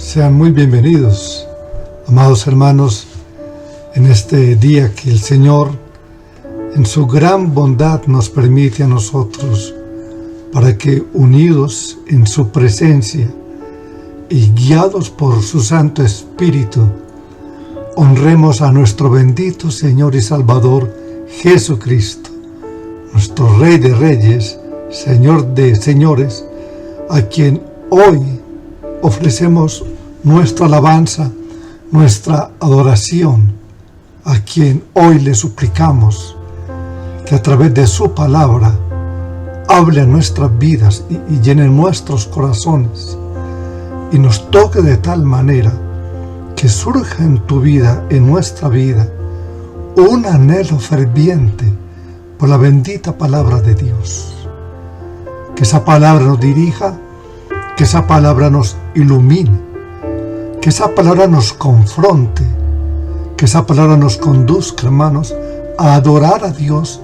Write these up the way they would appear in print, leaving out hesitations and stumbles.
Sean muy bienvenidos, amados hermanos, en este día que el Señor, en su gran bondad, nos permite a nosotros, para que, unidos en su presencia y guiados por su Santo Espíritu, honremos a nuestro bendito Señor y Salvador Jesucristo, nuestro Rey de Reyes, Señor de Señores, a quien hoy ofrecemos nuestra alabanza, nuestra adoración, a quien hoy le suplicamos que a través de su palabra hable a nuestras vidas y llene nuestros corazones y nos toque de tal manera que surja en tu vida, en nuestra vida, un anhelo ferviente por la bendita palabra de Dios. Que esa palabra nos dirija, que esa palabra nos ilumine, que esa palabra nos confronte, que esa palabra nos conduzca, hermanos, a adorar a Dios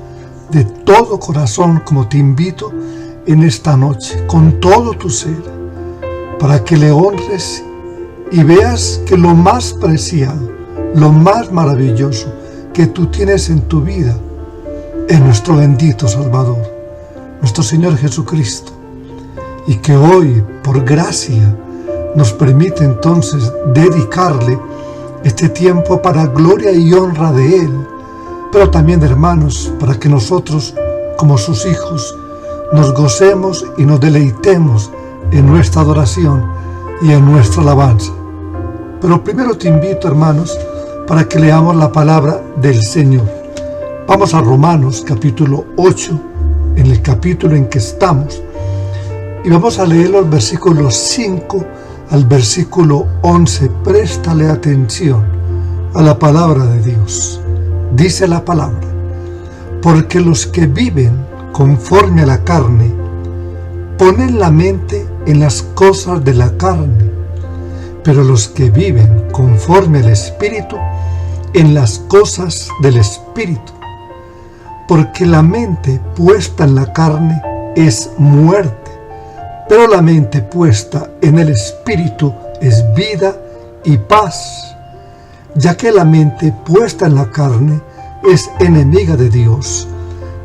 de todo corazón, como te invito en esta noche, con todo tu ser, para que le honres y veas que lo más preciado, lo más maravilloso que tú tienes en tu vida es nuestro bendito Salvador, nuestro Señor Jesucristo, y que hoy, por gracia, nos permite entonces dedicarle este tiempo para gloria y honra de Él, pero también, hermanos, para que nosotros, como sus hijos, nos gocemos y nos deleitemos en nuestra adoración y en nuestra alabanza. Pero primero te invito, hermanos, para que leamos la palabra del Señor. Vamos a Romanos capítulo 8, en el capítulo en que estamos, y vamos a leer los versículos 5 al versículo 11. Préstale atención a la palabra de Dios. Dice la palabra: porque los que viven conforme a la carne ponen la mente en las cosas de la carne, pero los que viven conforme al Espíritu en las cosas del Espíritu. Porque la mente puesta en la carne es muerte, pero la mente puesta en el Espíritu es vida y paz, ya que la mente puesta en la carne es enemiga de Dios,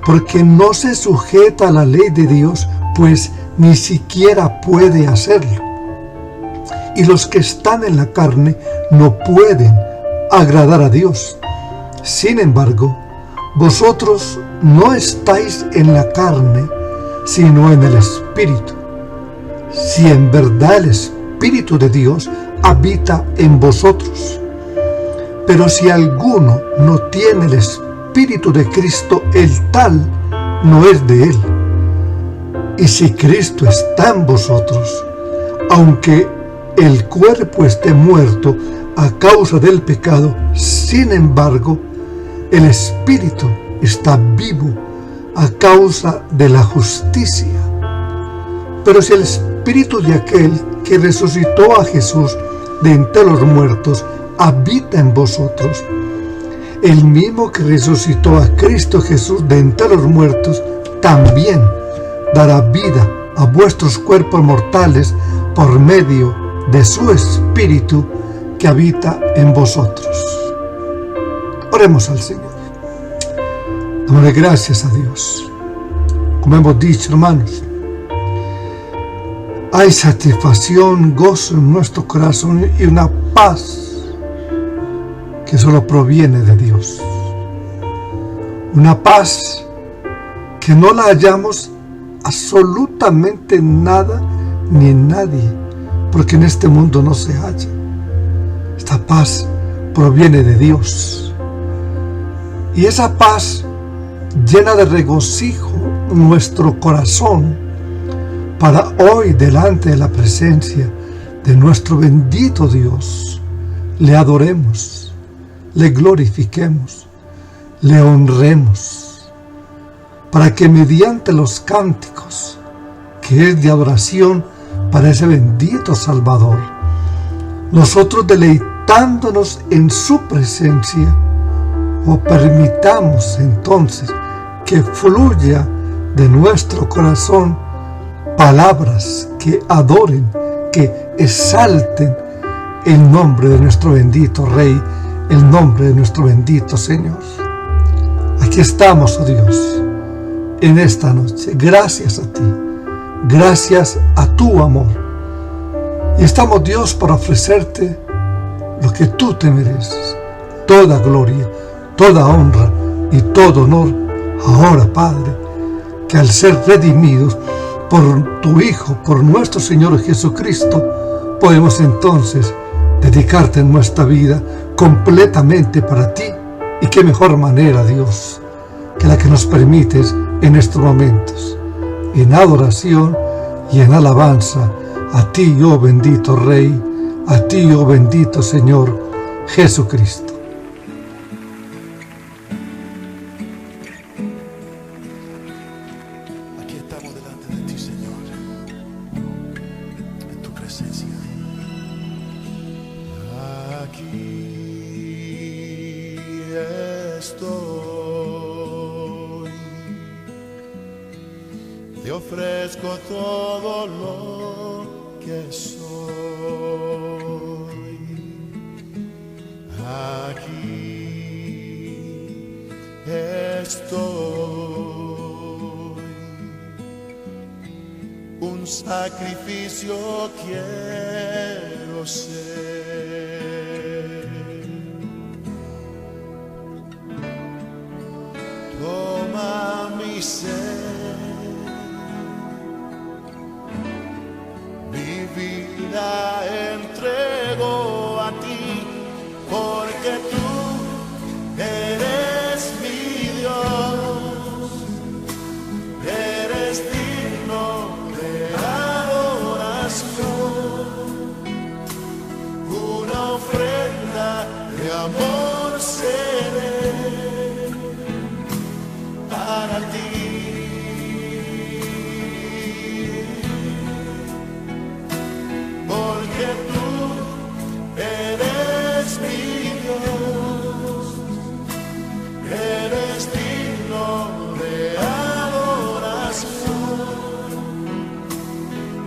porque no se sujeta a la ley de Dios, pues ni siquiera puede hacerlo. Y los que están en la carne no pueden agradar a Dios. Sin embargo, vosotros no estáis en la carne, sino en el Espíritu, si en verdad el Espíritu de Dios habita en vosotros. Pero si alguno no tiene el Espíritu de Cristo, el tal no es de él. Y si Cristo está en vosotros, aunque el cuerpo esté muerto a causa del pecado, sin embargo, el Espíritu está vivo a causa de la justicia. Pero si el Espíritu de aquel que resucitó a Jesús de entre los muertos habita en vosotros, el mismo que resucitó a Cristo Jesús de entre los muertos también dará vida a vuestros cuerpos mortales por medio de su Espíritu que habita en vosotros. Oremos al Señor. Damos gracias a Dios. Como hemos dicho, hermanos, hay satisfacción, gozo en nuestro corazón y una paz que solo proviene de Dios. Una paz que no la hallamos absolutamente en nada ni en nadie, porque en este mundo no se halla. Esta paz proviene de Dios. Y esa paz llena de regocijo nuestro corazón, para hoy, delante de la presencia de nuestro bendito Dios, le adoremos, le glorifiquemos, le honremos, para que mediante los cánticos, que es de adoración para ese bendito Salvador, nosotros deleitándonos en su presencia, o permitamos entonces que fluya de nuestro corazón palabras que adoren, que exalten el nombre de nuestro bendito Rey, el nombre de nuestro bendito Señor. Aquí estamos, oh Dios, en esta noche, gracias a ti, gracias a tu amor. Y estamos, Dios, para ofrecerte lo que tú te mereces, toda gloria, toda honra y todo honor. Ahora, Padre, que al ser redimidos por tu Hijo, por nuestro Señor Jesucristo, podemos entonces dedicarte nuestra vida completamente para ti. Y qué mejor manera, Dios, que la que nos permites en estos momentos, en adoración y en alabanza a ti, oh bendito Rey, a ti, oh bendito Señor Jesucristo. Aquí estamos delante de ti, Señor, en tu presencia. Aquí estoy, te ofrezco todo lo que soy. Aquí estoy, un sacrificio quiero ser. Toma mi ser, mi vida entrego a ti, porque tú eres mi Dios, eres digno de adoración, una ofrenda de amor seré para ti. Porque tú eres mi Dios, eres digno de adoración,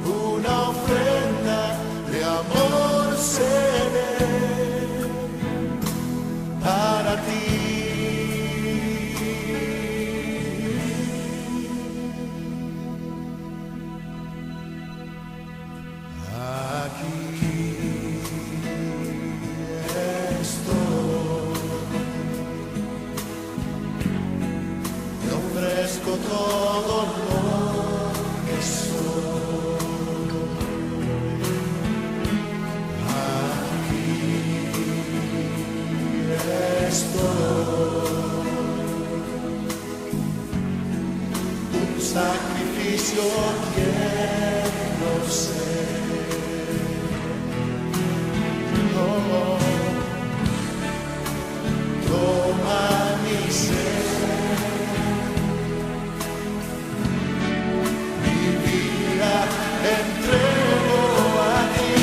una ofrenda de amor seré para ti. Todo lo que soy, aquí estoy, un sacrificio quiero ser. Oh, toma mi ser, entrego a ti,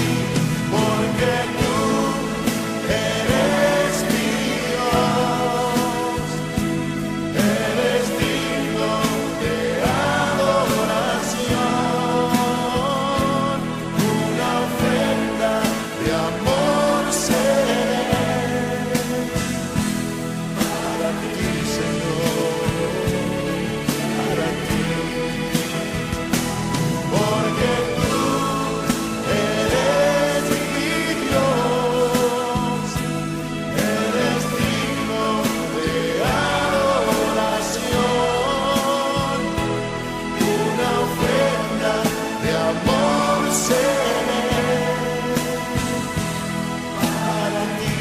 porque tú eres mi Dios, eres digno de adoración, una ofrenda de amor seré para ti, Señor, para ti. Porque tú eres mi Dios, eres digno de adoración, una ofrenda de amor seré para ti.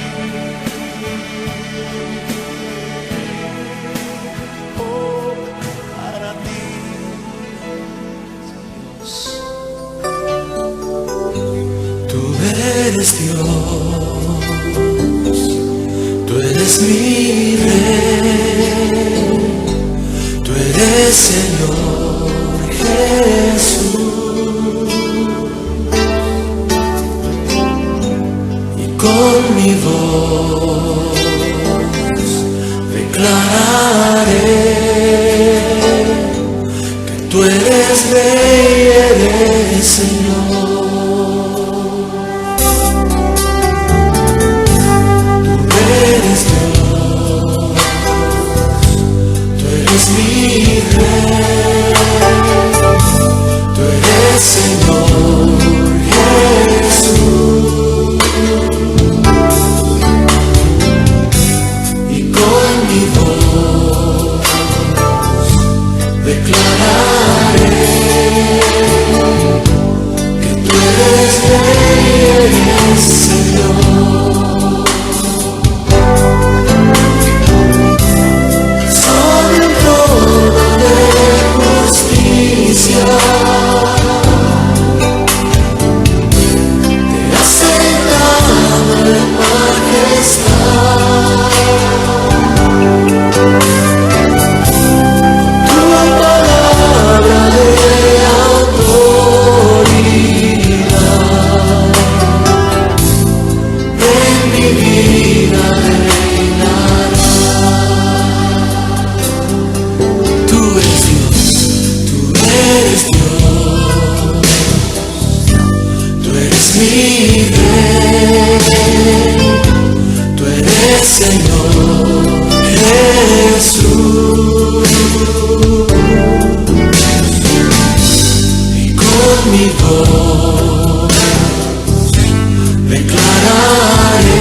Oh, para ti. Tú eres Dios, tú eres mi Rey, tú eres Señor Jesús, y con mi voz declararé que tú eres Rey, eres Señor. Señor. Sobre un trono de justicia te has sentado en majestad. Tu palabra de autoridad en mi vida reinará. Tú eres Dios, tú eres Dios, tú eres mi Rey, tú eres Señor Jesús. Y con mi voz declararé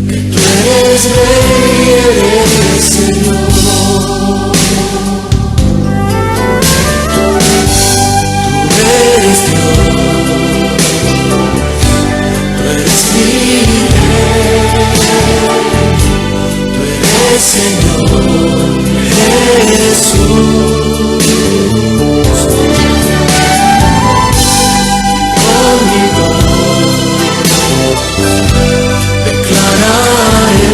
que tú eres Rey y eres Señor. Tú eres Dios, tú eres mi Rey, tú eres Señor Jesús. Con mi voz declararé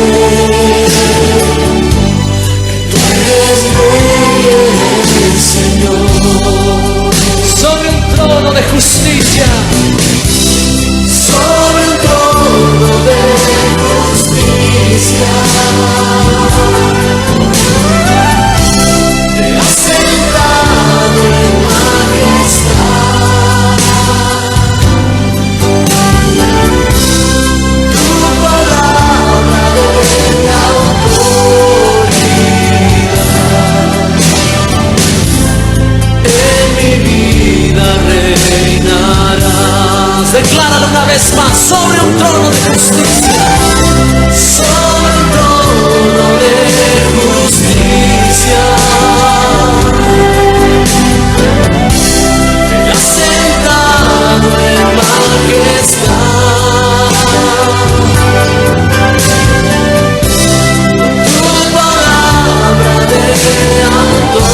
que tú eres Rey y eres Señor. Sobre un trono de justicia Sobre un trono de justicia te has sentado en majestad. Tu palabra de autoridad en mi vida reinarás. decláralo una vez más. Sobre un trono de justicia Sobre un trono de justicia te has sentado en majestad. Tu palabra de autoridad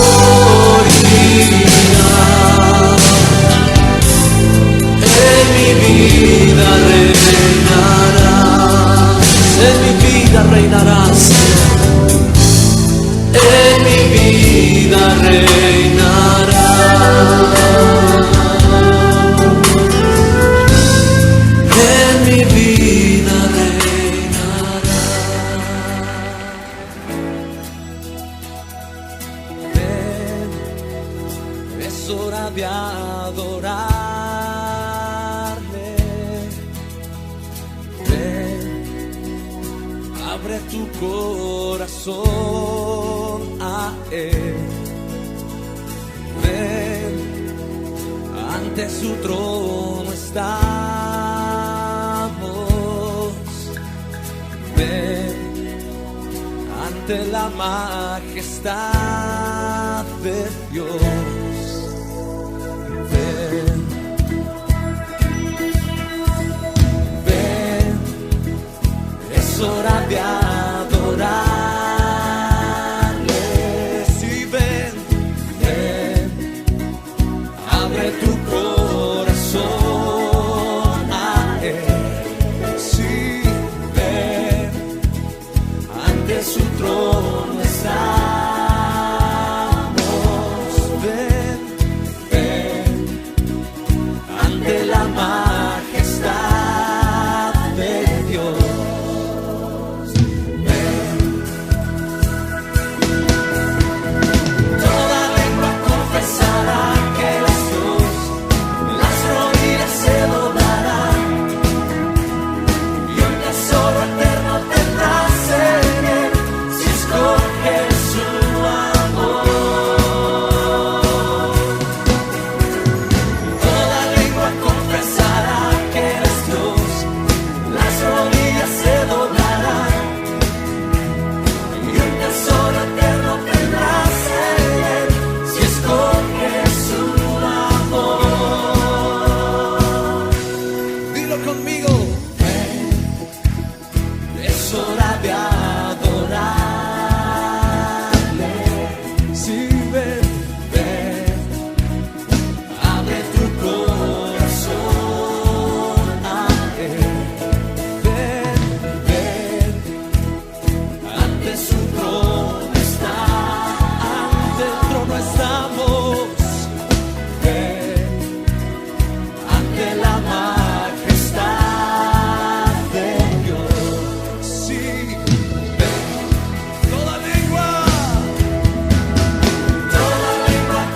en mi vida reinarás. en mi vida reinarás. En mi vida reinarás. En mi vida reinarás. Ven, es hora de adorarle. Ven, abre tu corazón a Él. Ven, ante su trono estamos. Ven, ante la majestad de Dios. Ven, ven, es hora de adorarle. Sí, ven, ven, abre tu corazón a Él. Sí, ven, ante su trono estamos. Ven, ven, ante la majestad de Dios. Ven, toda lengua confesará que Él es Dios, las rodillas se doblarán y un tesoro eterno tendrás en Él si escoges su amor. Toda lengua confesará Dilo conmigo. Es hora de adorarle. Sí, ven, ven. Abre tu corazón a Él. Ven, ven. Ante su trono está. Ante el trono estamos. Ven. Ante la majestad de Dios. Sí, ven. Toda lengua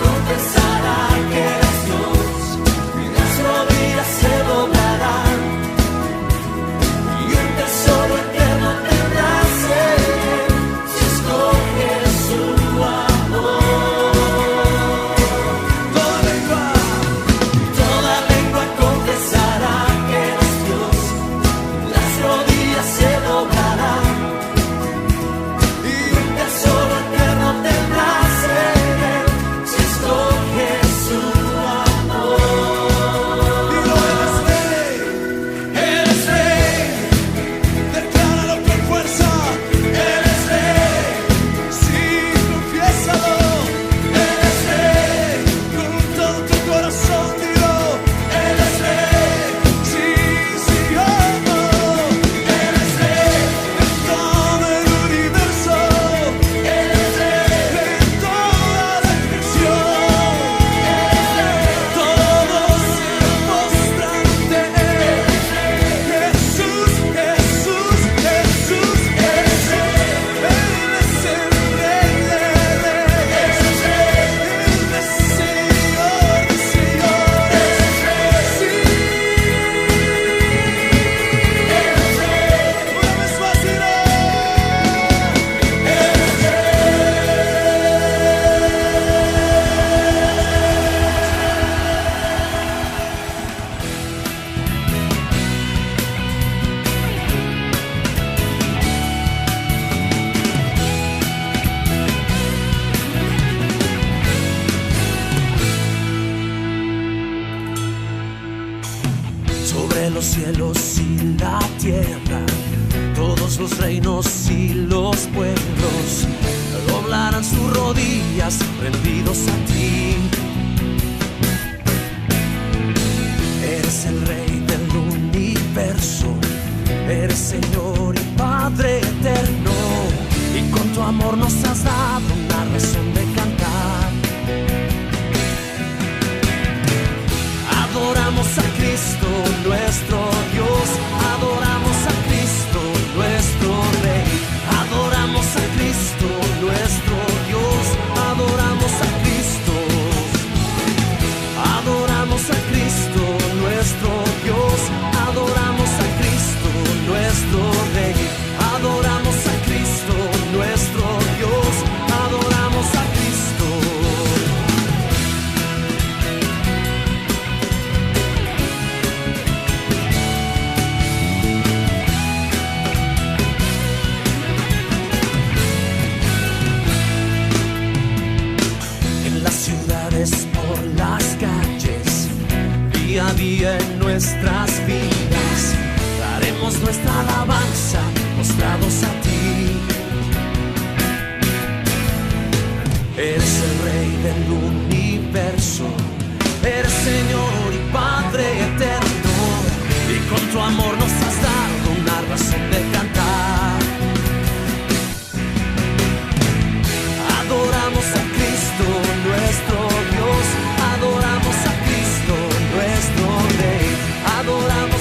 confesará que eres Dios, y las rodillas se doblarán, y un tesoro eterno tendrás en Él, si escoges su amor. Toda lengua confesará que eres Dios, las rodillas se doblarán, y un tesoro eterno tendrás en Él, si escoges su amor. Dilo, eres rey, decláralo con fuerza, eres rey, sí, confiésalo, eres rey, con todo tu corazón, dilo, eres rey, sí, sí, oh, eres rey, en todo el universo, eres rey, en toda la creación, todos se postran ante Él. Jesús, Jesús, Jesús, eres rey, Él es el rey de reyes, Él es Señor de señores, sí, una vez más diré, sobre los cielos y la tierra, todos los reinos y los pueblos doblarán sus rodillas rendidos a ti. Eres el rey del universo, eres Señor y Padre eterno, y con tu amor nos has dado una razón de cantar. Adoramos a Cristo, nuestro Dios, adoramos a Cristo, nuestro Rey, adoramos a Cristo, nuestro Dios, adoramos a Cristo, adoramos a Cristo, nuestro Dios, adoramos a Cristo, nuestro Rey, adoramos a Cristo, nuestro Dios, adoramos a Cristo. En las ciudades, por las calles, día a día en nuestras vidas, daremos nuestra alabanza postrados a ti. Eres el rey del universo, eres Señor y Padre eterno, y con tu amor nos has dado una razón de cantar. Adoramos a Cristo, nuestro Dios, adoramos a Cristo, nuestro Rey, adoramos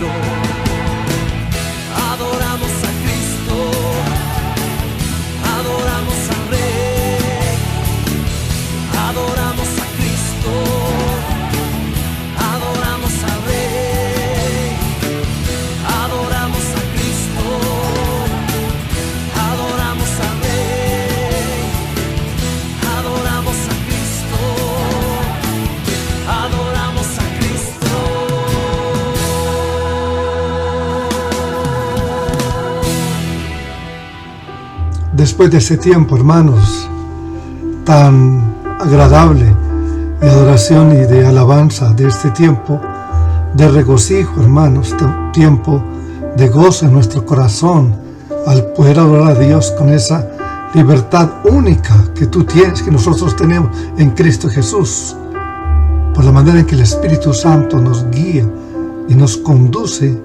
Cristo. Adoramos a Cristo. Adoramos al Rey. Adoramos a Cristo. Adoramos al Rey. Adoramos a Cristo. Adoramos al Rey. Adoramos a Cristo. Adoramos a Cristo. Después de ese tiempo, hermanos, tan agradable de adoración y de alabanza, de este tiempo de regocijo, hermanos, tiempo de gozo en nuestro corazón al poder adorar a Dios con esa libertad única que tú tienes, que nosotros tenemos en Cristo Jesús, por la manera en que el Espíritu Santo nos guía y nos conduce.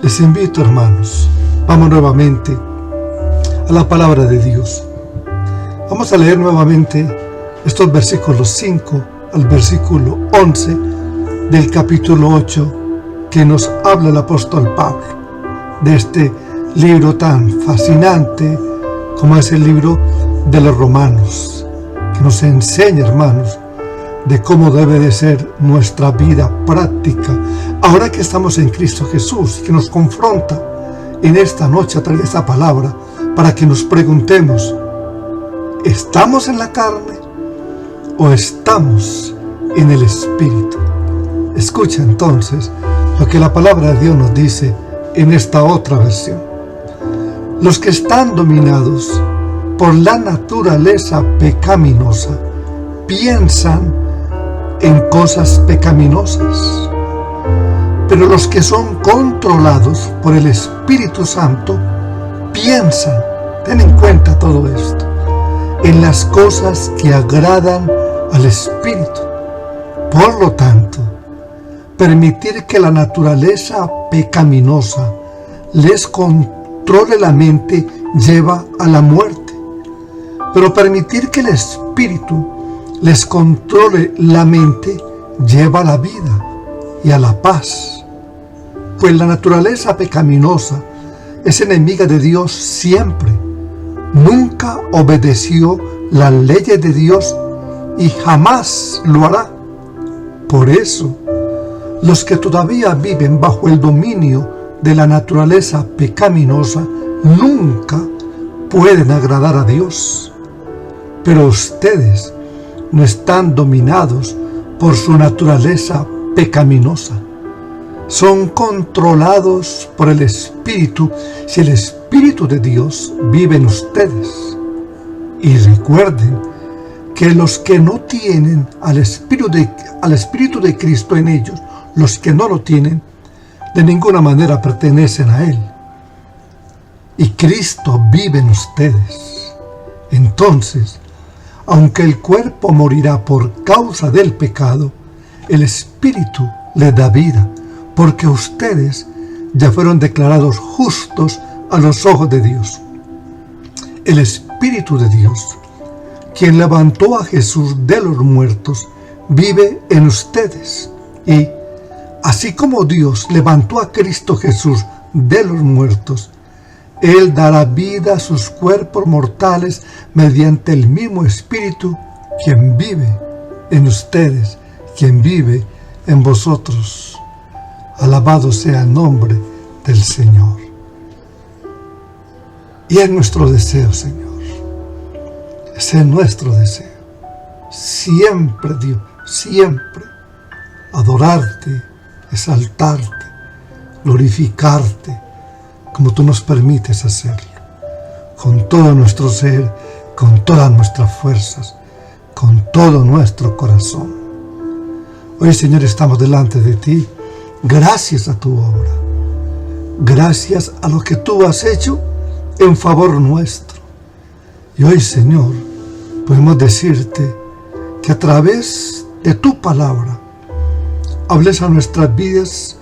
Les invito, hermanos, vamos nuevamente a la palabra de Dios. Vamos a leer nuevamente estos versículos 5 al versículo 11 del capítulo 8 que nos habla el apóstol Pablo de este libro tan fascinante como es el libro de los Romanos, que nos enseña, hermanos, de cómo debe de ser nuestra vida práctica ahora que estamos en Cristo Jesús, que nos confronta en esta noche a través de esta palabra para que nos preguntemos: ¿estamos en la carne o estamos en el Espíritu? Escucha entonces lo que la palabra de Dios nos dice en esta otra versión. Los que están dominados por la naturaleza pecaminosa piensan en cosas pecaminosas, pero los que son controlados por el Espíritu Santo piensan, ten en cuenta todo esto, en las cosas que agradan al Espíritu. Por lo tanto, permitir que la naturaleza pecaminosa les controle la mente lleva a la muerte, pero permitir que el Espíritu les controle la mente lleva a la vida y a la paz. Pues la naturaleza pecaminosa es enemiga de Dios siempre. Nunca obedeció las leyes de Dios y jamás lo hará. Por eso, los que todavía viven bajo el dominio de la naturaleza pecaminosa nunca pueden agradar a Dios. Pero ustedes no están dominados por su naturaleza pecaminosa. Son controlados por el Espíritu si el Espíritu de Dios vive en ustedes. Y recuerden que los que no tienen al Espíritu de Cristo en ellos, los que no lo tienen, de ninguna manera pertenecen a Él. Y Cristo vive en ustedes. Entonces, aunque el cuerpo morirá por causa del pecado, el Espíritu les da vida, porque ustedes ya fueron declarados justos a los ojos de Dios. El Espíritu de Dios, quien levantó a Jesús de los muertos, vive en ustedes. Y así como Dios levantó a Cristo Jesús de los muertos, Él dará vida a sus cuerpos mortales mediante el mismo Espíritu, quien vive en ustedes, quien vive en vosotros. Alabado sea el nombre del Señor. Y es nuestro deseo, Señor. Ese es nuestro deseo. Siempre, Dios, siempre adorarte, exaltarte, glorificarte, como tú nos permites hacerlo, con todo nuestro ser, con todas nuestras fuerzas, con todo nuestro corazón. Hoy, Señor, estamos delante de ti, gracias a tu obra, gracias a lo que tú has hecho en favor nuestro. Y hoy, Señor, podemos decirte que a través de tu palabra hables a nuestras vidas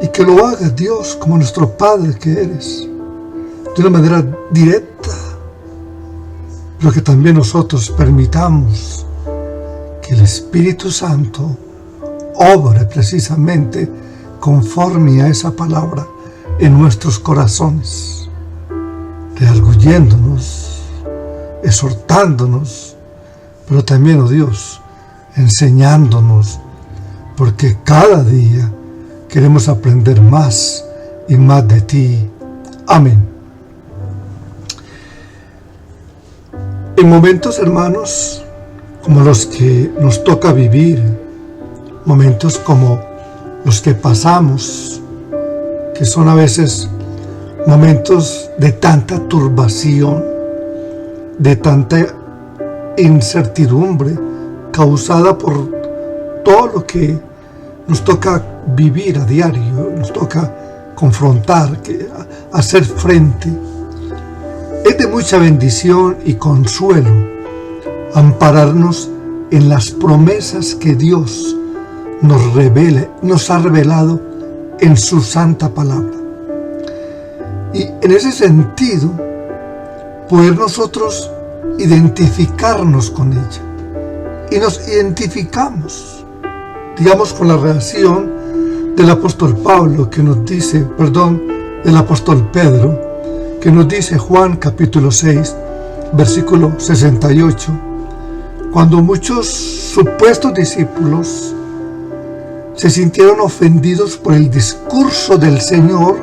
y que lo hagas, Dios, como nuestro Padre que eres, de una manera directa, pero que también nosotros permitamos que el Espíritu Santo obre precisamente conforme a esa palabra en nuestros corazones, redarguyéndonos, exhortándonos, pero también, oh Dios, enseñándonos, porque cada día queremos aprender más y más de ti. Amén. En momentos, hermanos, como los que nos toca vivir, momentos como los que pasamos, que son a veces momentos de tanta turbación, de tanta incertidumbre causada por todo lo que nos toca vivir a diario, nos toca confrontar, hacer frente. Es de mucha bendición y consuelo ampararnos en las promesas que Dios nos ha revelado en su santa palabra. Y en ese sentido, poder nosotros identificarnos con ella. Y nos identificamos, digamos, con la reacción del apóstol Pablo, que nos dice, del apóstol Pedro, que nos dice Juan capítulo 6, versículo 68, cuando muchos supuestos discípulos se sintieron ofendidos por el discurso del Señor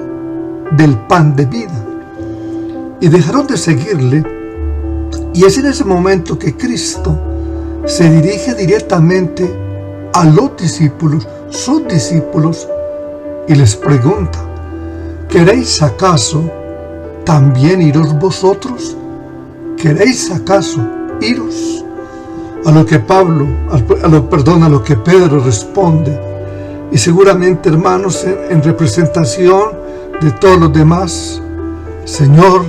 del pan de vida y dejaron de seguirle, y es en ese momento que Cristo se dirige directamente a los discípulos, sus discípulos, y les pregunta: ¿queréis acaso también iros vosotros? ¿Queréis acaso iros? A lo que Pedro responde, y seguramente, hermanos, en representación de todos los demás: Señor,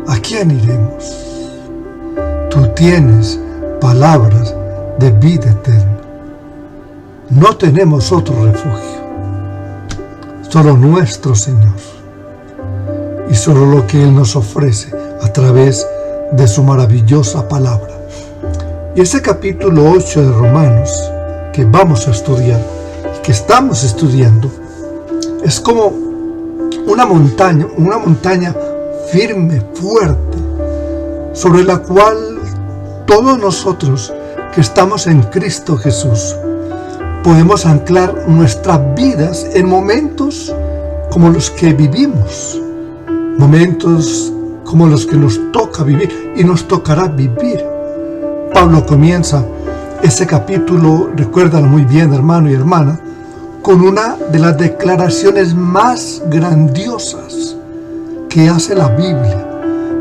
¿a quién iremos? Tú tienes palabras de vida eterna. No tenemos otro refugio, solo nuestro Señor, y solo lo que Él nos ofrece a través de su maravillosa palabra. Y ese capítulo 8 de Romanos que vamos a estudiar, que estamos estudiando, es como una montaña firme, fuerte, sobre la cual todos nosotros que estamos en Cristo Jesús podemos anclar nuestras vidas en momentos como los que vivimos, momentos como los que nos toca vivir y nos tocará vivir. Pablo comienza ese capítulo, recuérdalo muy bien, hermano y hermana, con una de las declaraciones más grandiosas que hace la Biblia.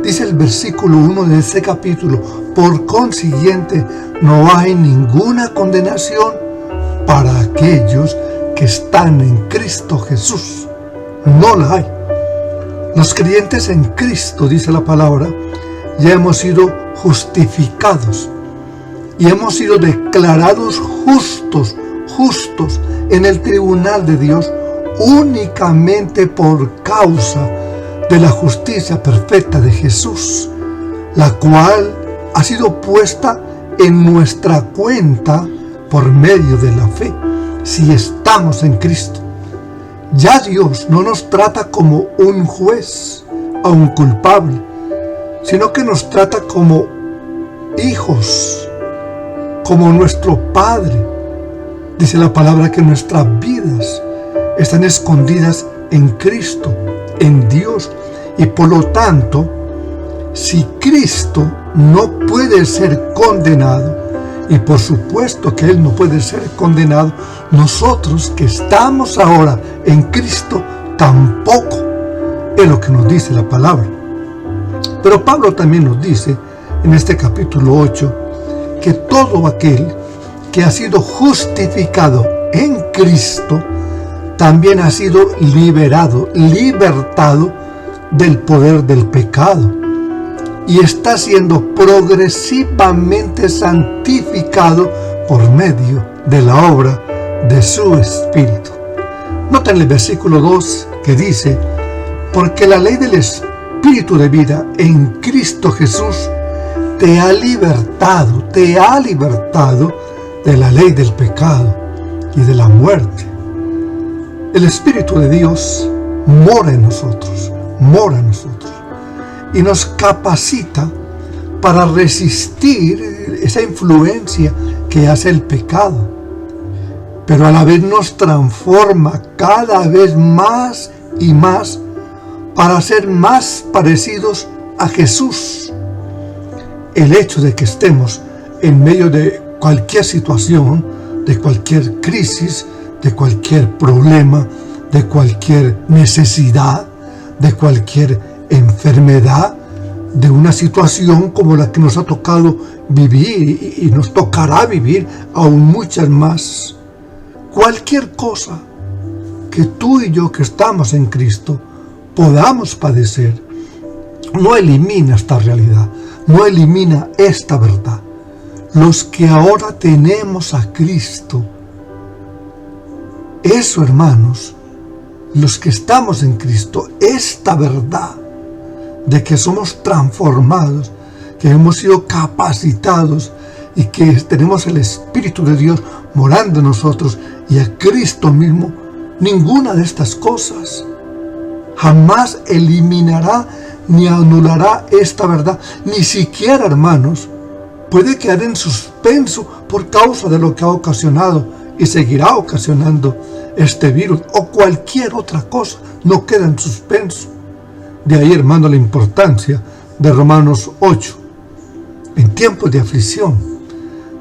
Dice el versículo 1 de ese capítulo: por consiguiente, no hay ninguna condenación para aquellos que están en Cristo Jesús. No la hay. Los creyentes en Cristo, dice la palabra, ya hemos sido justificados y hemos sido declarados justos en el tribunal de Dios, únicamente por causa de la justicia perfecta de Jesús, la cual ha sido puesta en nuestra cuenta por medio de la fe, si estamos en Cristo. Ya Dios no nos trata como un juez o un culpable, sino que nos trata como hijos, como nuestro Padre. Dice la palabra que nuestras vidas están escondidas en Cristo, en Dios, y por lo tanto, si Cristo no puede ser condenado, y por supuesto que Él no puede ser condenado, nosotros que estamos ahora en Cristo tampoco, es lo que nos dice la palabra. Pero Pablo también nos dice en este capítulo 8 que todo aquel que ha sido justificado en Cristo también ha sido libertado del poder del pecado, y está siendo progresivamente santificado por medio de la obra de su Espíritu. Noten el versículo 2 que dice: porque la ley del Espíritu de vida en Cristo Jesús te ha libertado de la ley del pecado y de la muerte. El Espíritu de Dios mora en nosotros y nos capacita para resistir esa influencia que hace el pecado, pero a la vez nos transforma cada vez más y más para ser más parecidos a Jesús. El hecho de que estemos en medio de cualquier situación, de cualquier crisis, de cualquier problema, de cualquier necesidad, de cualquier enfermedad, de una situación como la que nos ha tocado vivir y nos tocará vivir aún muchas más. Cualquier cosa que tú y yo que estamos en Cristo podamos padecer, no elimina esta realidad, no elimina esta verdad. Los que ahora tenemos a Cristo, eso, hermanos, los que estamos en Cristo, esta verdad de que somos transformados, que hemos sido capacitados y que tenemos el Espíritu de Dios morando en nosotros y a Cristo mismo, ninguna de estas cosas jamás eliminará ni anulará esta verdad. Ni siquiera, hermanos, puede quedar en suspenso por causa de lo que ha ocasionado y seguirá ocasionando este virus o cualquier otra cosa. No queda en suspenso. De ahí, hermano, la importancia de Romanos 8. En tiempos de aflicción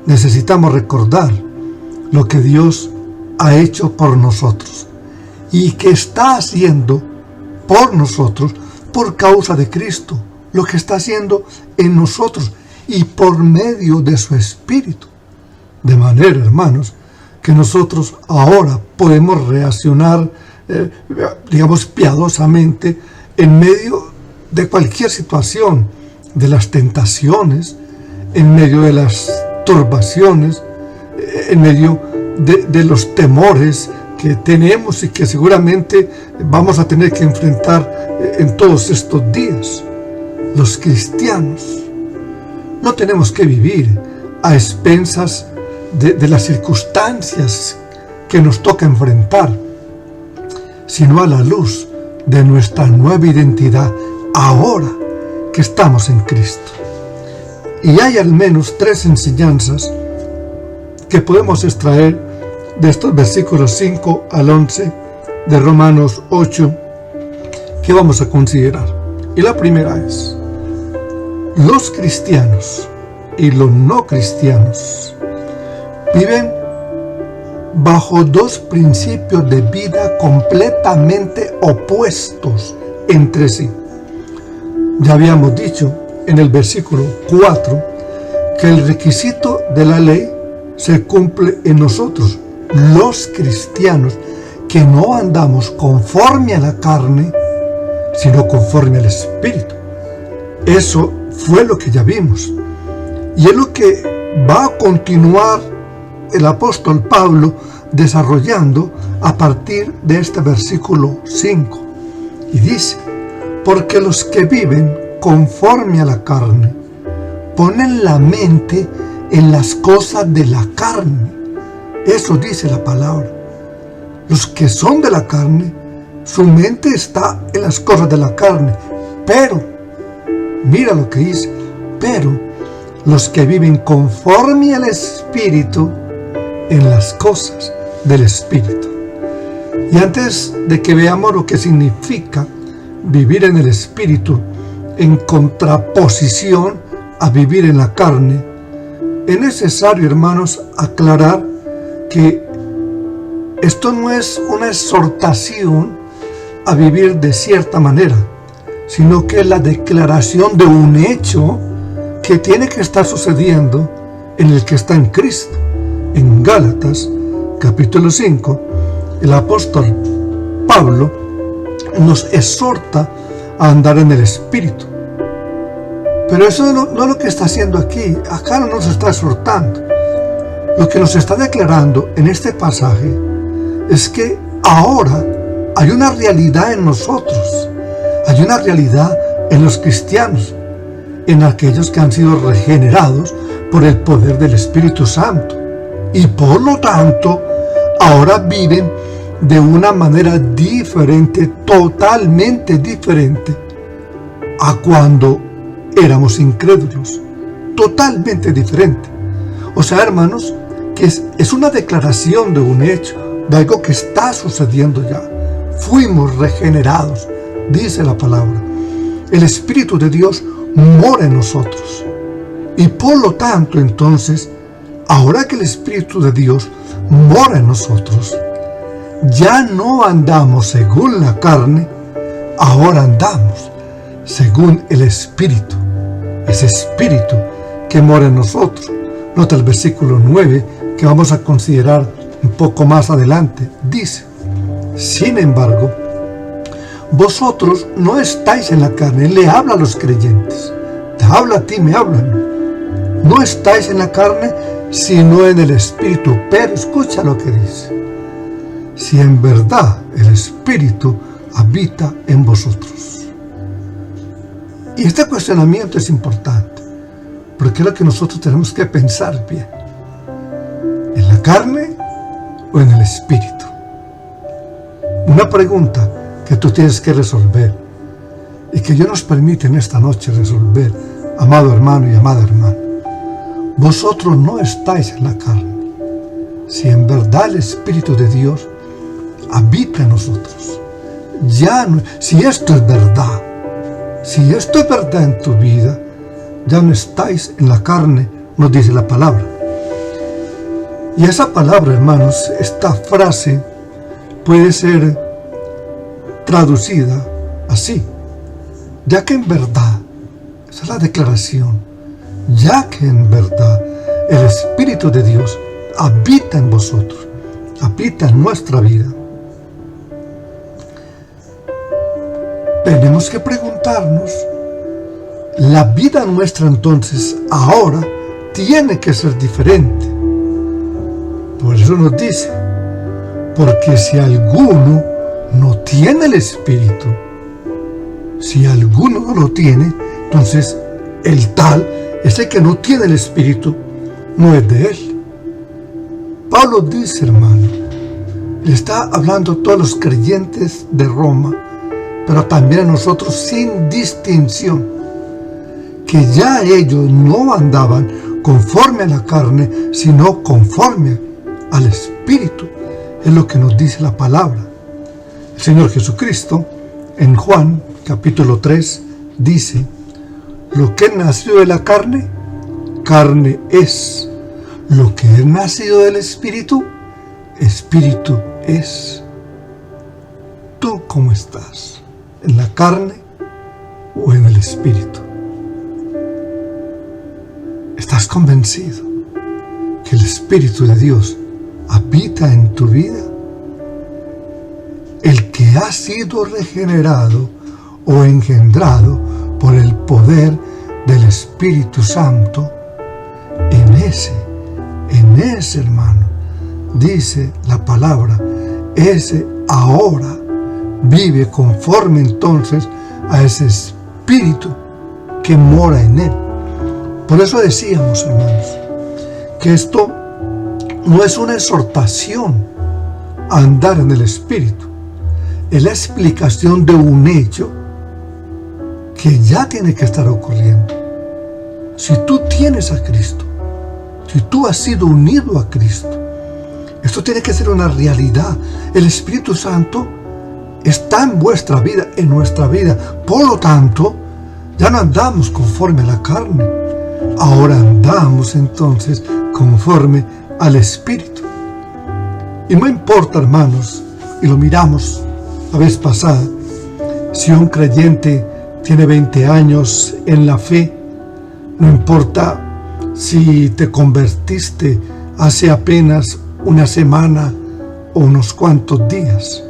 necesitamos recordar lo que Dios ha hecho por nosotros y que está haciendo por nosotros por causa de Cristo, lo que está haciendo en nosotros y por medio de su Espíritu. De manera, hermanos, que nosotros ahora podemos reaccionar, piadosamente en medio de cualquier situación, de las tentaciones, en medio de las turbaciones, en medio de los temores que tenemos y que seguramente vamos a tener que enfrentar en todos estos días. Los cristianos no tenemos que vivir a expensas de las circunstancias que nos toca enfrentar, sino a la luz de nuestra nueva identidad ahora que estamos en Cristo. Y hay al menos 3 enseñanzas que podemos extraer de estos versículos 5 al 11 de Romanos 8 que vamos a considerar. Y la primera es: los cristianos y los no cristianos viven bajo 2 principios de vida completamente opuestos entre sí. Ya habíamos dicho en el versículo 4 que el requisito de la ley se cumple en nosotros, los cristianos, que no andamos conforme a la carne, sino conforme al Espíritu. Eso fue lo que ya vimos. Y es lo que va a continuar el apóstol Pablo desarrollando a partir de este versículo 5. Y dice: porque los que viven conforme a la carne ponen la mente en las cosas de la carne. Eso dice la palabra. Los que son de la carne, su mente está en las cosas de la carne. Pero, mira lo que dice: pero los que viven conforme al Espíritu, en las cosas del Espíritu. Y antes de que veamos lo que significa vivir en el Espíritu en contraposición a vivir en la carne, es necesario, hermanos, aclarar que esto no es una exhortación a vivir de cierta manera, sino que es la declaración de un hecho que tiene que estar sucediendo en el que está en Cristo. En Gálatas, capítulo 5, el apóstol Pablo nos exhorta a andar en el Espíritu. Pero eso no es lo que está haciendo aquí. Acá no nos está exhortando. Lo que nos está declarando en este pasaje es que ahora hay una realidad en nosotros, hay una realidad en los cristianos, en aquellos que han sido regenerados por el poder del Espíritu Santo. Y por lo tanto, ahora viven de una manera diferente, totalmente diferente a cuando éramos incrédulos. Totalmente diferente. O sea, hermanos, que es una declaración de un hecho, de algo que está sucediendo ya. Fuimos regenerados, dice la palabra. El Espíritu de Dios mora en nosotros. Y por lo tanto, entonces, ahora que el Espíritu de Dios mora en nosotros, ya no andamos según la carne, ahora andamos según el Espíritu. Ese Espíritu que mora en nosotros. Nota el versículo 9 que vamos a considerar un poco más adelante. Dice: sin embargo, vosotros no estáis en la carne. Le habla a los creyentes. Te habla a ti, me habla a mí. No estáis en la carne, sino en el Espíritu. Pero escucha lo que dice: si en verdad el Espíritu habita en vosotros. Y este cuestionamiento es importante, porque es lo que nosotros tenemos que pensar bien. ¿En la carne o en el Espíritu? Una pregunta que tú tienes que resolver y que Dios nos permite en esta noche resolver, amado hermano y amada hermana. Vosotros no estáis en la carne, si en verdad el Espíritu de Dios habita en nosotros. Ya no, si esto es verdad en tu vida, ya no estáis en la carne, nos dice la palabra. Y esa palabra, hermanos, esta frase puede ser traducida así: ya que en verdad, esa es la declaración, ya que en verdad el Espíritu de Dios habita en vosotros, habita en nuestra vida. Tenemos que preguntarnos, la vida nuestra entonces ahora tiene que ser diferente. Por eso nos dice: porque si alguno no tiene el Espíritu, si alguno no lo tiene, entonces el tal, ese que no tiene el Espíritu, no es de él. Pablo dice, hermano, le está hablando a todos los creyentes de Roma, pero también a nosotros sin distinción, que ya ellos no andaban conforme a la carne, sino conforme al Espíritu. Es lo que nos dice la palabra. El Señor Jesucristo, en Juan capítulo 3, dice: lo que es nacido de la carne, carne es. Lo que es nacido del Espíritu, Espíritu es. ¿Tú cómo estás? ¿En la carne o en el Espíritu? ¿Estás convencido que el Espíritu de Dios habita en tu vida? El que ha sido regenerado o engendrado por el poder del Espíritu Santo, en ese hermano, dice la palabra, ese ahora vive conforme entonces a ese Espíritu que mora en él. Por eso decíamos, hermanos, que esto no es una exhortación a andar en el Espíritu, es la explicación de un hecho que ya tiene que estar ocurriendo. Si tú tienes a Cristo, si tú has sido unido a Cristo, esto tiene que ser una realidad. El Espíritu Santo está en vuestra vida, en nuestra vida. Por lo tanto, ya no andamos conforme a la carne. Ahora andamos entonces conforme al Espíritu. Y no importa, hermanos, y lo miramos la vez pasada, si un creyente tiene 20 años en la fe, no importa si te convertiste hace apenas una semana o unos cuantos días.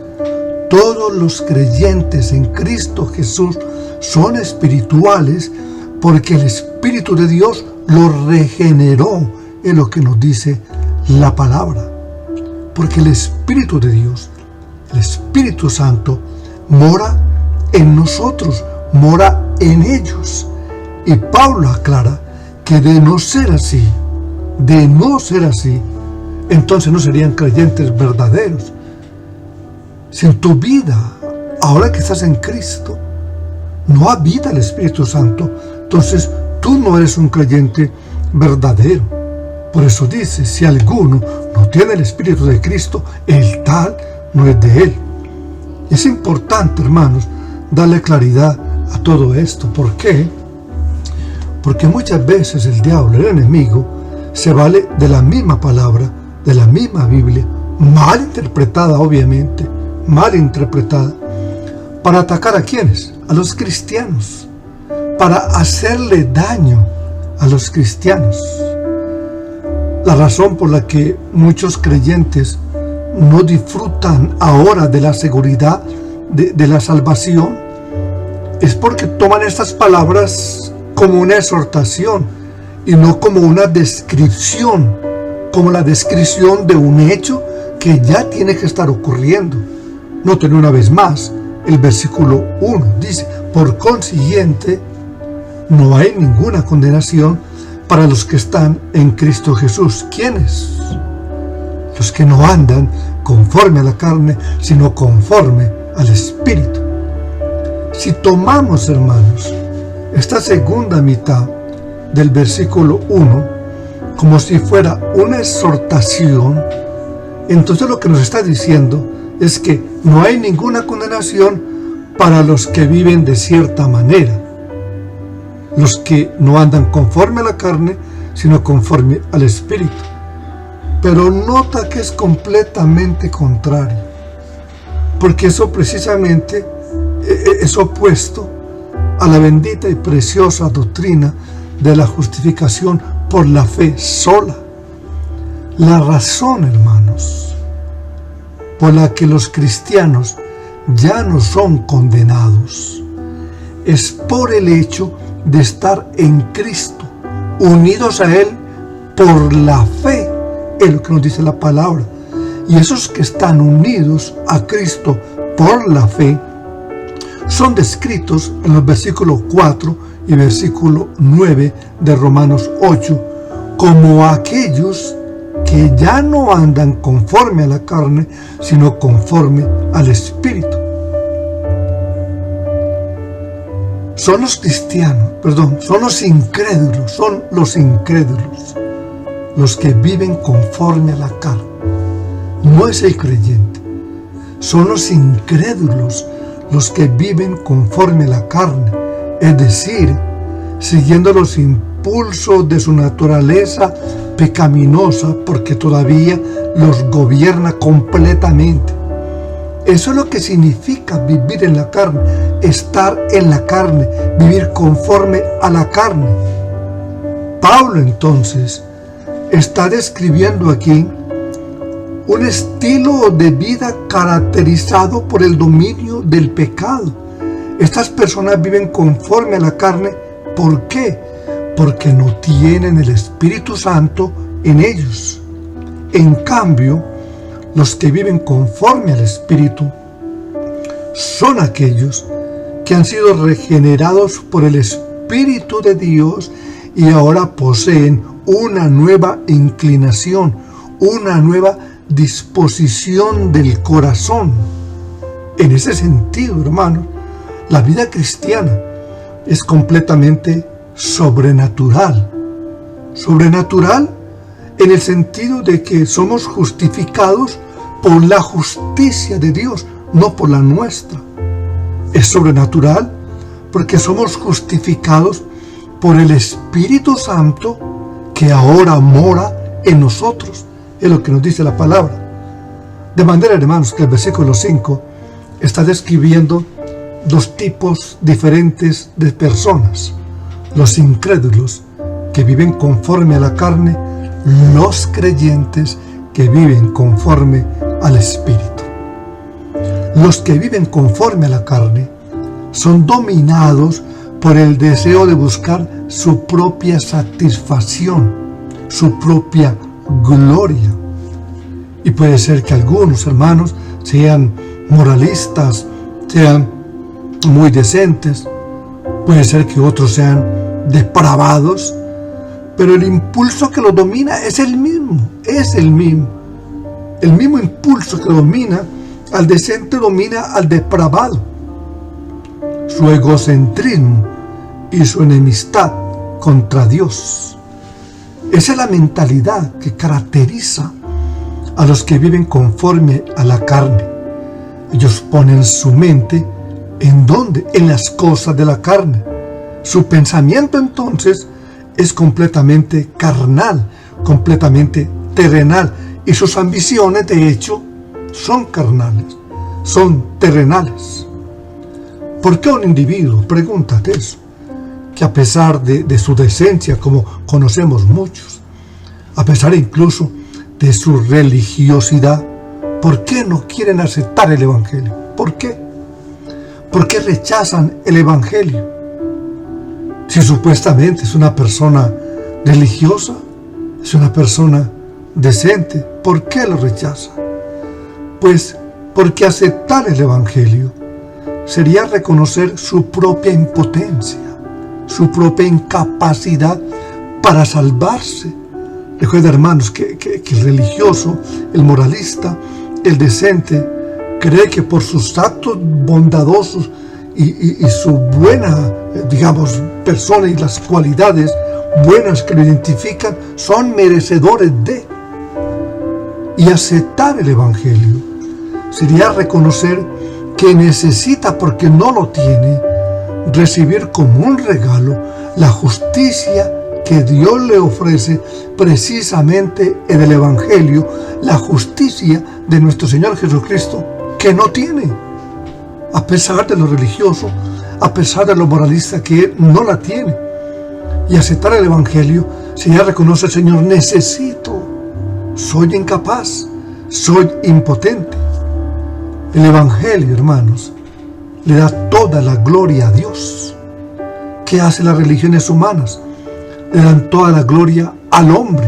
Todos los creyentes en Cristo Jesús son espirituales porque el Espíritu de Dios los regeneró, es lo que nos dice la palabra. Porque el Espíritu de Dios, el Espíritu Santo, mora en nosotros, mora en ellos. Y Pablo aclara que de no ser así, entonces no serían creyentes verdaderos. Si en tu vida, ahora que estás en Cristo, no habita el Espíritu Santo, entonces tú no eres un creyente verdadero. Por eso dice, si alguno no tiene el Espíritu de Cristo, el tal no es de él. Es importante, hermanos, darle claridad a todo esto. ¿Por qué? Porque muchas veces el diablo, el enemigo, se vale de la misma palabra, de la misma Biblia, mal interpretada obviamente, mal interpretada, para atacar a ¿quiénes? A los cristianos, para hacerle daño a los cristianos. La razón por la que muchos creyentes no disfrutan ahora de la seguridad de la salvación es porque toman estas palabras como una exhortación y no como una descripción, como la descripción de un hecho que ya tiene que estar ocurriendo. Noten una vez más, el versículo 1 dice, por consiguiente, no hay ninguna condenación para los que están en Cristo Jesús. ¿Quiénes? Los que no andan conforme a la carne, sino conforme al Espíritu. Si tomamos, hermanos, esta segunda mitad del versículo 1 como si fuera una exhortación, entonces lo que nos está diciendo es que no hay ninguna condenación para los que viven de cierta manera, los que no andan conforme a la carne, sino conforme al Espíritu. Pero nota que es completamente contrario, porque eso precisamente es opuesto a la bendita y preciosa doctrina de la justificación por la fe sola. La razón, hermanos, por la que los cristianos ya no son condenados es por el hecho de estar en Cristo, unidos a Él por la fe, es lo que nos dice la palabra. Y esos que están unidos a Cristo por la fe son descritos en los versículos 4 y versículo 9 de Romanos 8 como aquellos que ya no andan conforme a la carne, sino conforme al Espíritu. Son los cristianos, son los incrédulos, los que viven conforme a la carne. No es el creyente, son los incrédulos los que viven conforme a la carne, es decir, siguiendo los impulsos de su naturaleza pecaminosa, porque todavía los gobierna completamente. Eso es lo que significa vivir en la carne, estar en la carne, vivir conforme a la carne. Pablo entonces está describiendo aquí un estilo de vida caracterizado por el dominio del pecado. Estas personas viven conforme a la carne. ¿Por qué? Porque no tienen el Espíritu Santo en ellos. En cambio, los que viven conforme al Espíritu son aquellos que han sido regenerados por el Espíritu de Dios y ahora poseen una nueva inclinación, una nueva disposición del corazón. En ese sentido, hermanos, la vida cristiana es completamente sobrenatural. Sobrenatural en el sentido de que somos justificados por la justicia de Dios, no por la nuestra. Es sobrenatural porque somos justificados por el Espíritu Santo que ahora mora en nosotros. Es lo que nos dice la palabra. De manera, hermanos, que el versículo 5 está describiendo dos tipos diferentes de personas: los incrédulos que viven conforme a la carne, los creyentes que viven conforme al Espíritu. Los que viven conforme a la carne son dominados por el deseo de buscar su propia satisfacción, su propia gloria. Y puede ser que algunos hermanos sean moralistas, sean muy decentes, puede ser que otros sean depravados, pero el impulso que lo domina es el mismo impulso que domina al decente domina al depravado. Su egocentrismo y su enemistad contra Dios. Esa es la mentalidad que caracteriza a los que viven conforme a la carne. Ellos ponen su mente ¿en dónde? En las cosas de la carne. Su pensamiento entonces es completamente carnal, completamente terrenal, y sus ambiciones de hecho son carnales, son terrenales. ¿Por qué un individuo, pregúntate eso, que a pesar de su decencia, como conocemos muchos, a pesar incluso de su religiosidad, ¿por qué no quieren aceptar el Evangelio? ¿Por qué? ¿Por qué rechazan el Evangelio? Si supuestamente es una persona religiosa, es una persona decente, ¿por qué lo rechazan? Pues porque aceptar el Evangelio sería reconocer su propia impotencia, su propia incapacidad para salvarse. Recuerda, hermanos, que el religioso, el moralista, el decente, cree que por sus actos bondadosos y su buena, persona y las cualidades buenas que lo identifican, son merecedores de. Y aceptar el Evangelio sería reconocer que necesita, porque no lo tiene, recibir como un regalo la justicia que Dios le ofrece precisamente en el Evangelio, la justicia de nuestro Señor Jesucristo, que no tiene, a pesar de lo religioso, a pesar de lo moralista que Él no la tiene. Y aceptar el Evangelio sería reconocer, Señor, necesito, soy incapaz, soy impotente. El Evangelio, hermanos, le da toda la gloria a Dios. ¿Qué hacen las religiones humanas? Le dan toda la gloria al hombre.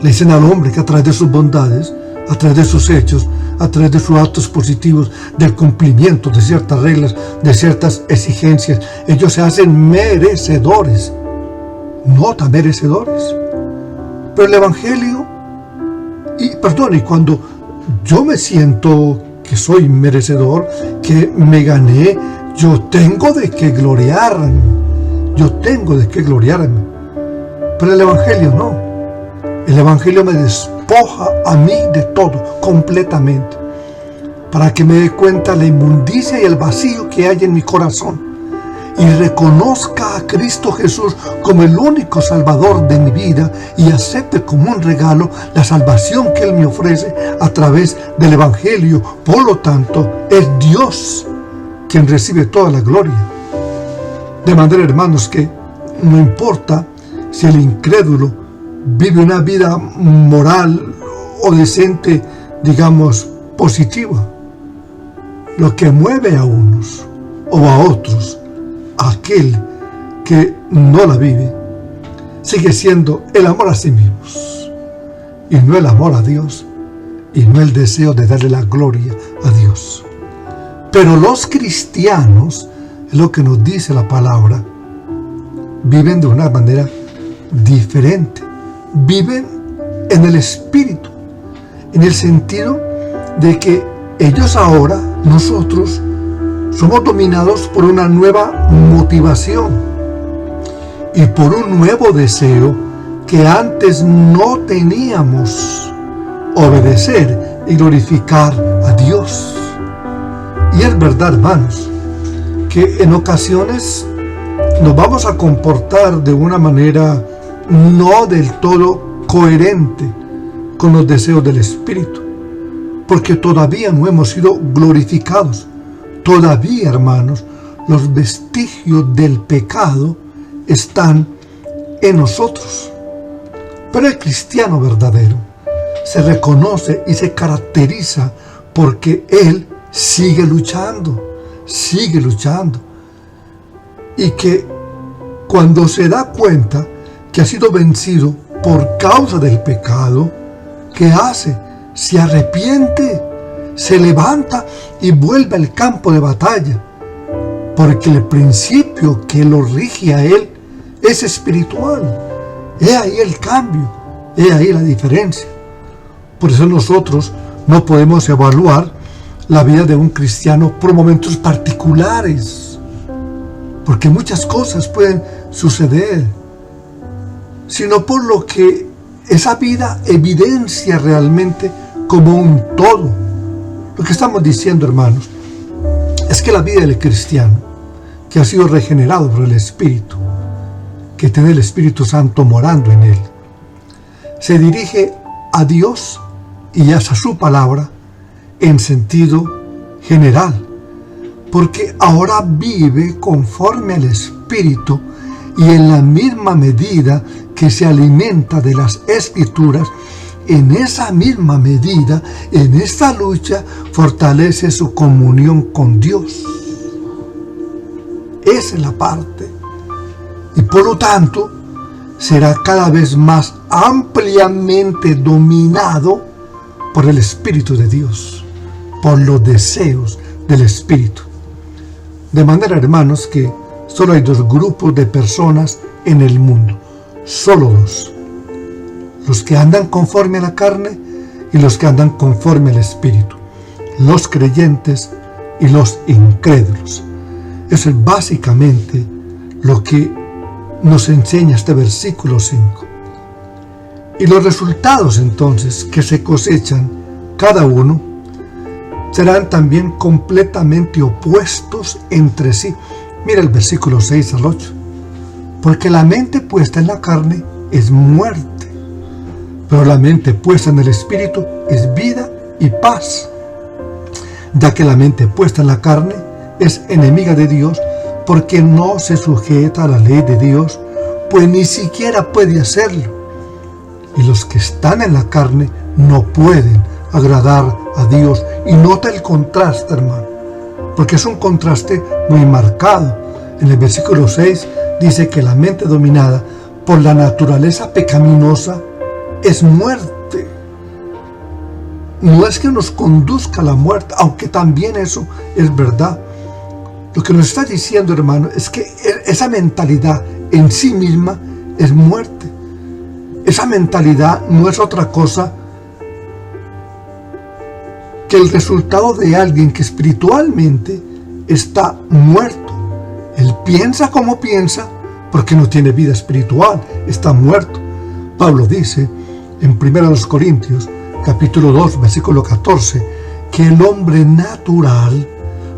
Le dicen al hombre que a través de sus bondades, a través de sus hechos, a través de sus actos positivos, del cumplimiento de ciertas reglas, de ciertas exigencias, ellos se hacen merecedores, no tan merecedores. Pero el Evangelio, y cuando yo me siento que soy merecedor, que me gané, yo tengo de qué gloriarme. Pero el Evangelio no. El Evangelio me despoja a mí de todo, completamente, para que me dé cuenta la inmundicia y el vacío que hay en mi corazón, y reconozca a Cristo Jesús como el único Salvador de mi vida, y acepte como un regalo la salvación que Él me ofrece a través del Evangelio. Por lo tanto, es Dios quien recibe toda la gloria. De manera, hermanos, que no importa si el incrédulo vive una vida moral o decente, positiva. Lo que mueve a unos o a otros, a aquel que no la vive, sigue siendo el amor a sí mismos, y no el amor a Dios, y no el deseo de darle la gloria a Dios. Pero los cristianos, es lo que nos dice la palabra, viven de una manera diferente. Viven en el Espíritu, en el sentido de que ellos ahora, nosotros, somos dominados por una nueva motivación y por un nuevo deseo que antes no teníamos: obedecer y glorificar a Dios. Y es verdad, hermanos, que en ocasiones nos vamos a comportar de una manera no del todo coherente con los deseos del Espíritu, porque todavía no hemos sido glorificados. Todavía, hermanos, los vestigios del pecado están en nosotros. Pero el cristiano verdadero se reconoce y se caracteriza porque él sigue luchando, y que cuando se da cuenta que ha sido vencido por causa del pecado, ¿qué hace? Se arrepiente, se levanta y vuelve al campo de batalla, porque el principio que lo rige a él es espiritual, He ahí el cambio, he ahí la diferencia. Por eso nosotros no podemos evaluar la vida de un cristiano por momentos particulares, porque muchas cosas pueden suceder, sino por lo que esa vida evidencia realmente como un todo. Lo que estamos diciendo, hermanos, es que la vida del cristiano, que ha sido regenerado por el Espíritu, que tiene el Espíritu Santo morando en él, se dirige a Dios y hacia su palabra en sentido general, porque ahora vive conforme al Espíritu y en la misma medida que se alimenta de las Escrituras, en esa misma medida, en esta lucha, fortalece su comunión con Dios. Esa es la parte. Y por lo tanto, será cada vez más ampliamente dominado por el Espíritu de Dios, por los deseos del Espíritu. De manera, hermanos, que solo hay dos grupos de personas en el mundo, solo dos: los que andan conforme a la carne y los que andan conforme al Espíritu, los creyentes y los incrédulos. Eso es básicamente lo que nos enseña este versículo 5. Y los resultados entonces que se cosechan cada uno serán también completamente opuestos entre sí. Mira el versículo 6 al 8. Porque la mente puesta en la carne es muerte, pero la mente puesta en el Espíritu es vida y paz. Ya que la mente puesta en la carne es enemiga de Dios, porque no se sujeta a la ley de Dios, pues ni siquiera puede hacerlo. Y los que están en la carne no pueden agradar a Dios. Y nota el contraste, hermano, porque es un contraste muy marcado. En el versículo 6 dice que la mente dominada por la naturaleza pecaminosa es muerte. No es que nos conduzca a la muerte, aunque también eso es verdad. Lo que nos está diciendo, hermano, es que esa mentalidad en sí misma es muerte. Esa mentalidad no es otra cosa que el resultado de alguien que espiritualmente está muerto. Él piensa como piensa porque no tiene vida espiritual, está muerto. Pablo dice en 1 Corintios capítulo 2 versículo 14 que el hombre natural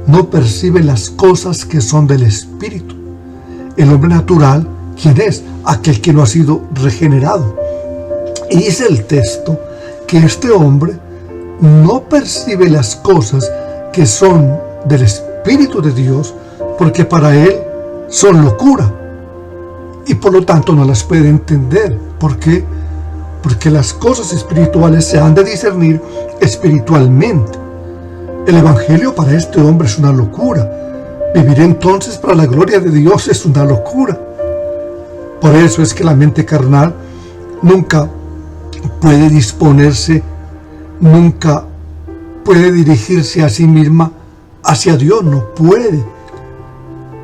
no percibe las cosas que son del Espíritu. El hombre natural, ¿quién es? Aquel que no ha sido regenerado. Y dice el texto que este hombre no percibe las cosas que son del Espíritu de Dios, porque para él son locura. Y por lo tanto no las puede entender. ¿Por qué? Porque las cosas espirituales se han de discernir espiritualmente. El Evangelio para este hombre es una locura. Vivir entonces para la gloria de Dios es una locura. Por eso es que la mente carnal nunca puede disponerse, nunca puede dirigirse a sí misma hacia Dios, no puede.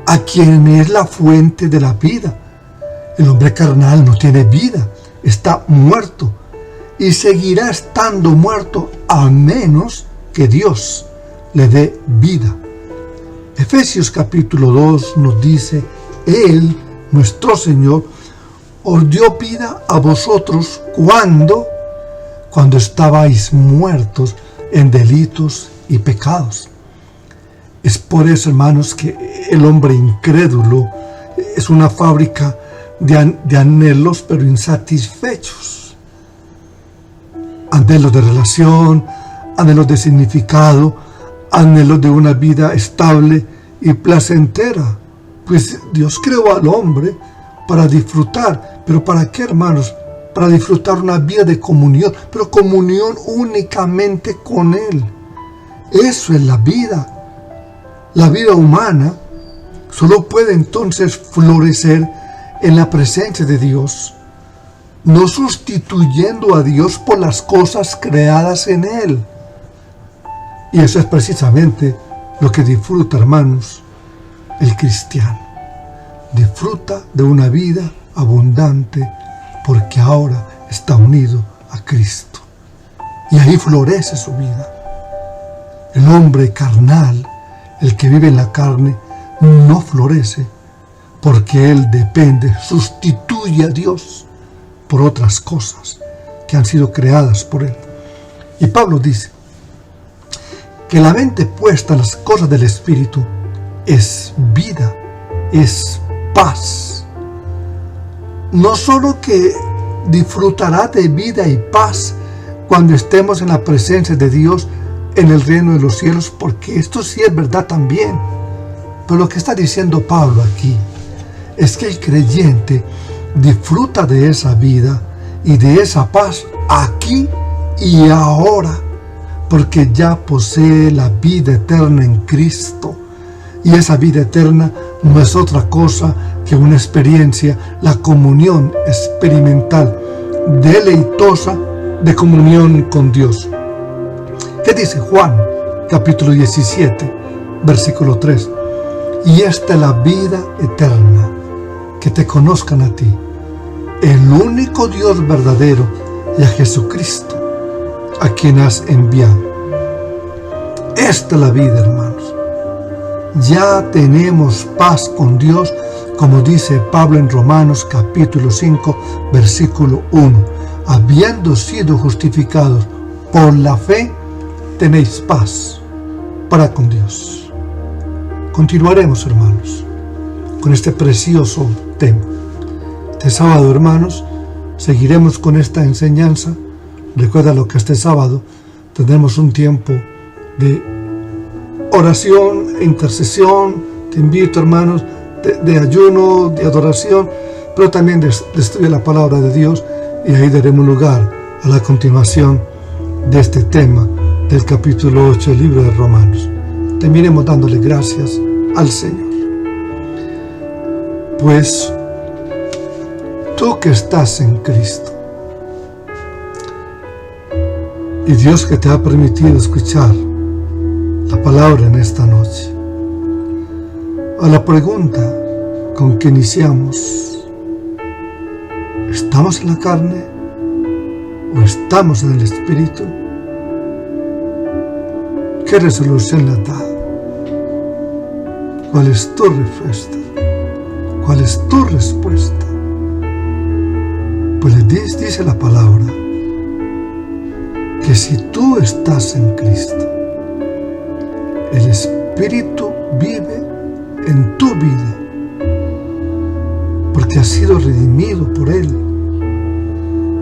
A quien es la fuente de la vida. El hombre carnal no tiene vida, está muerto y seguirá estando muerto a menos que Dios le dé vida. Efesios capítulo 2 nos dice: Él, nuestro Señor, os dio vida a vosotros cuando estabais muertos en delitos y pecados. Es por eso, hermanos, que el hombre incrédulo es una fábrica de anhelos pero insatisfechos. Anhelos de relación, anhelos de significado, anhelos de una vida estable y placentera. Pues Dios creó al hombre para disfrutar. ¿Pero para qué, hermanos? Para disfrutar una vida de comunión, pero comunión únicamente con Él. Eso es la vida. La vida humana solo puede entonces florecer en la presencia de Dios, no sustituyendo a Dios por las cosas creadas en Él. Y eso es precisamente lo que disfruta, hermanos, el cristiano. Disfruta de una vida abundante porque ahora está unido a Cristo. Y ahí florece su vida. El hombre carnal, el que vive en la carne, no florece porque él depende, sustituye a Dios por otras cosas que han sido creadas por él. Y Pablo dice que la mente puesta en las cosas del Espíritu es vida, es paz. No solo que disfrutará de vida y paz cuando estemos en la presencia de Dios en el reino de los cielos, porque esto sí es verdad también. Pero lo que está diciendo Pablo aquí es que el creyente disfruta de esa vida y de esa paz aquí y ahora, porque ya posee la vida eterna en Cristo. Y esa vida eterna no es otra cosa que una experiencia, la comunión experimental, deleitosa de comunión con Dios. ¿Qué dice Juan, capítulo 17, versículo 3? Y esta es la vida eterna, que te conozcan a ti, el único Dios verdadero, y a Jesucristo, a quien has enviado. Esta es la vida, hermanos. Ya tenemos paz con Dios, como dice Pablo en Romanos capítulo 5, versículo 1. Habiendo sido justificados por la fe, tenéis paz para con Dios. Continuaremos, hermanos, con este precioso tema. Este sábado, hermanos, seguiremos con esta enseñanza. Recuerda lo que este sábado tendremos un tiempo de oración e intercesión. Te invito, hermanos, de ayuno, de adoración, pero también de estudiar la palabra de Dios, y ahí daremos lugar a la continuación de este tema del capítulo 8 del libro de Romanos. Terminemos dándole gracias al Señor. Pues tú que estás en Cristo, y Dios que te ha permitido escuchar la palabra en esta noche, a la pregunta con que iniciamos: ¿estamos en la carne o estamos en el Espíritu? ¿Qué resolución le has dado? ¿Cuál es tu respuesta? ¿Cuál es tu respuesta? Pues dice la palabra que si tú estás en Cristo, el Espíritu vive en tu vida, porque has sido redimido por Él.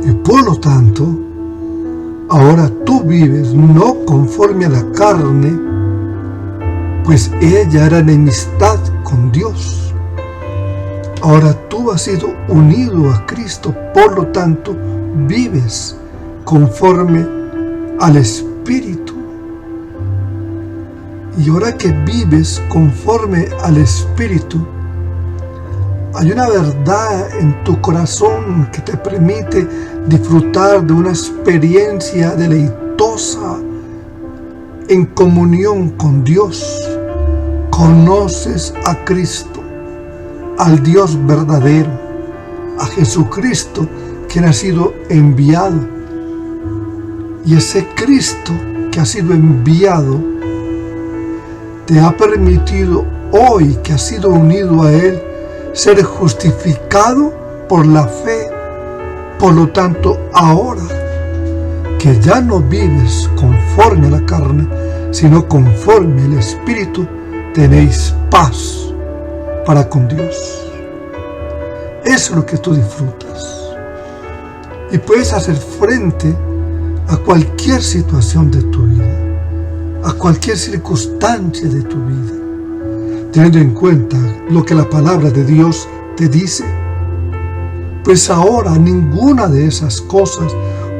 Y por lo tanto, ahora tú vives no conforme a la carne, pues ella era enemistad con Dios. Ahora tú has sido unido a Cristo, por lo tanto vives conforme al Espíritu. Y ahora que vives conforme al Espíritu, hay una verdad en tu corazón que te permite disfrutar de una experiencia deleitosa en comunión con Dios. Conoces a Cristo, al Dios verdadero, a Jesucristo, quien ha sido enviado. Y ese Cristo que ha sido enviado te ha permitido hoy, que has sido unido a Él, ser justificado por la fe. Por lo tanto, ahora que ya no vives conforme a la carne, sino conforme al Espíritu, tenéis paz para con Dios. Eso es lo que tú disfrutas. Y puedes hacer frente a cualquier situación de tu vida, a cualquier circunstancia de tu vida, teniendo en cuenta lo que la palabra de Dios te dice. Pues ahora ninguna de esas cosas,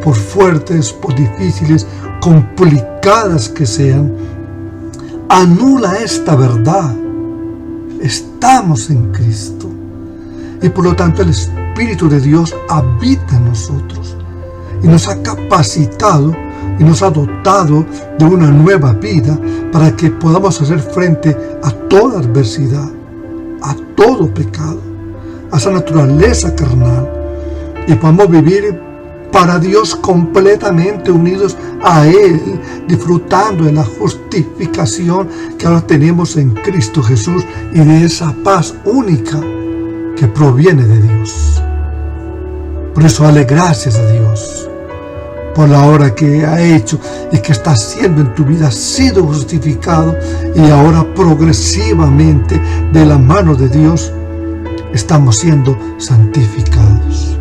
por fuertes, por difíciles, complicadas que sean, anula esta verdad. Estamos en Cristo y por lo tanto el Espíritu de Dios habita en nosotros y nos ha capacitado y nos ha dotado de una nueva vida para que podamos hacer frente a toda adversidad, a todo pecado, a esa naturaleza carnal, y podamos vivir para Dios completamente unidos a Él, disfrutando de la justificación que ahora tenemos en Cristo Jesús y de esa paz única que proviene de Dios. Por eso dale gracias a Dios por la obra que ha hecho y que está haciendo en tu vida. Has sido justificado y ahora progresivamente de la mano de Dios estamos siendo santificados.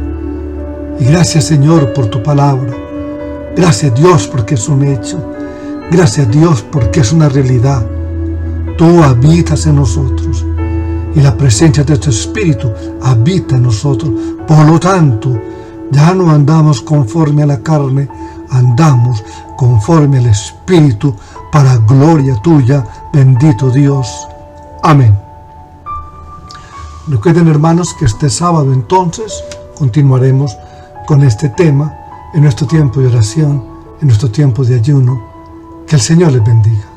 Y gracias, Señor, por tu palabra. Gracias, Dios, porque es un hecho. Gracias, Dios, porque es una realidad. Tú habitas en nosotros y la presencia de tu Espíritu habita en nosotros. Por lo tanto, ya no andamos conforme a la carne, andamos conforme al Espíritu, para gloria tuya, bendito Dios. Amén. Recuerden, hermanos, que este sábado entonces continuaremos con este tema en nuestro tiempo de oración, en nuestro tiempo de ayuno. Que el Señor les bendiga.